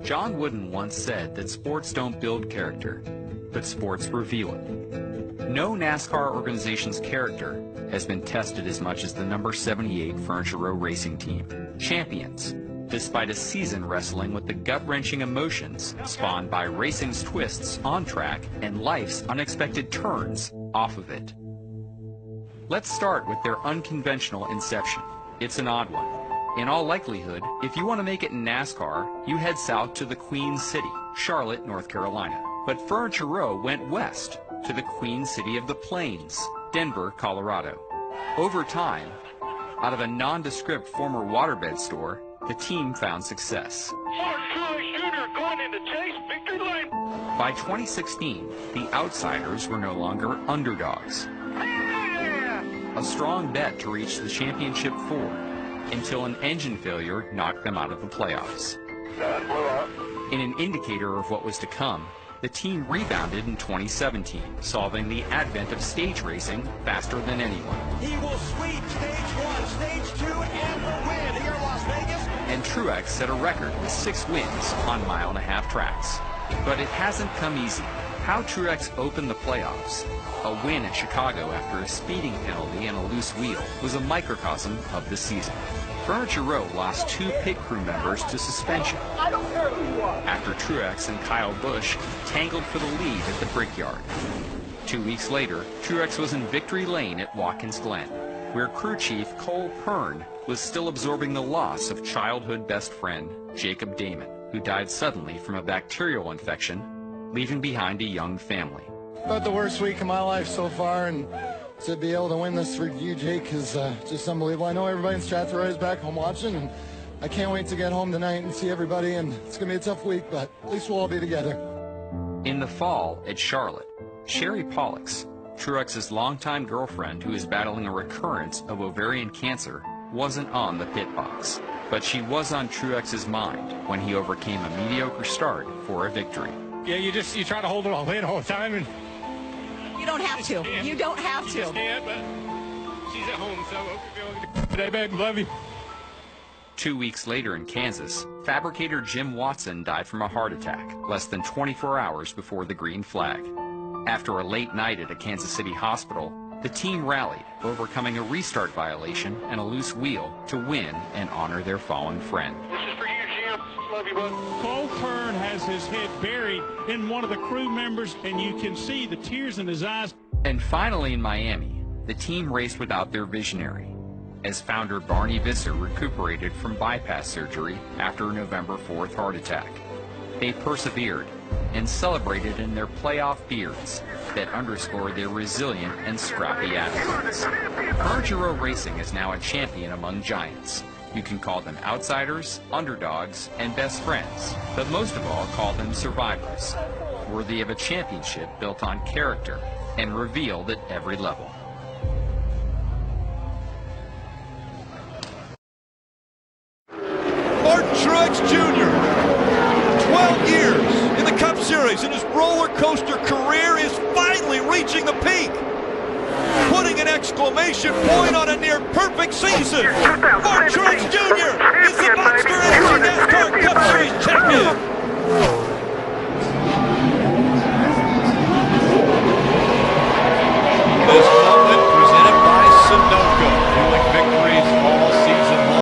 John Wooden once said that sports don't build character, but sports reveal it. No NASCAR organization's character has been tested as much as the number 78 Furniture Row Racing Team, champions, despite a season wrestling with the gut-wrenching emotions spawned by racing's twists on track and life's unexpected turns off of it. Let's start with their unconventional inception. It's an odd one. In all likelihood, if you want to make it in NASCAR, you head south to the Queen City, Charlotte, North Carolina. But Furniture Row went west to the Queen City of the Plains, Denver, Colorado. Over time, out of a nondescript former waterbed store, the team found success. By 2016, the outsiders were no longer underdogs. A strong bet to reach the championship four, until an engine failure knocked them out of the playoffs. In an indicator of what was to come, the team rebounded in 2017, solving the advent of stage racing faster than anyone. He will sweep stage 1, stage 2, and will win here in Las Vegas. And Truex set a record with 6 wins on mile-and-a-half tracks. But it hasn't come easy. How Truex opened the playoffs, a win at Chicago after a speeding penalty and a loose wheel, was a microcosm of the season. Furniture Row lost 2 pit crew members to suspension after Truex and Kyle Busch tangled for the lead at the Brickyard. 2 weeks later, Truex was in victory lane at Watkins Glen, where crew chief Cole Pern was still absorbing the loss of childhood best friend Jacob Damon, who died suddenly from a bacterial infection, leaving behind a young family. About the worst week of my life so far, and to be able to win this for you, Jake, is just unbelievable. I know everybody in Strathroy is back home watching, and I can't wait to get home tonight and see everybody, and it's going to be a tough week, but at least we'll all be together. In the fall at Charlotte, Sherry Pollux, Truex's longtime girlfriend who is battling a recurrence of ovarian cancer, wasn't on the pit box, but she was on Truex's mind when he overcame a mediocre start for a victory. Yeah, you try to hold it all in all the time, and you don't have to. You don't have to. You can't, but she's at home, so okay, today, babe, love you. 2 weeks later in Kansas, fabricator Jim Watson died from a heart attack less than 24 hours before the green flag. After a late night at a Kansas City hospital, the team rallied, overcoming a restart violation and a loose wheel to win and honor their fallen friend. This is for you, Jim. Love you, bud. Cole Pern has his head buried in one of the crew members, and you can see the tears in his eyes. And finally in Miami, the team raced without their visionary, as founder Barney Visser recuperated from bypass surgery after a November 4th heart attack. They persevered and celebrated in their playoff beards that underscore their resilient and scrappy attitudes. Furniture Row Racing is now a champion among giants. You can call them outsiders, underdogs, and best friends, but most of all call them survivors, worthy of a championship built on character and revealed at every level. Martin Truex Jr., 12 years in the Cup Series, and his roller coaster career is finally reaching the peak, putting an exclamation point on a near perfect season. Martin Truex Jr. is the Monster Energy NASCAR Cup Series champion.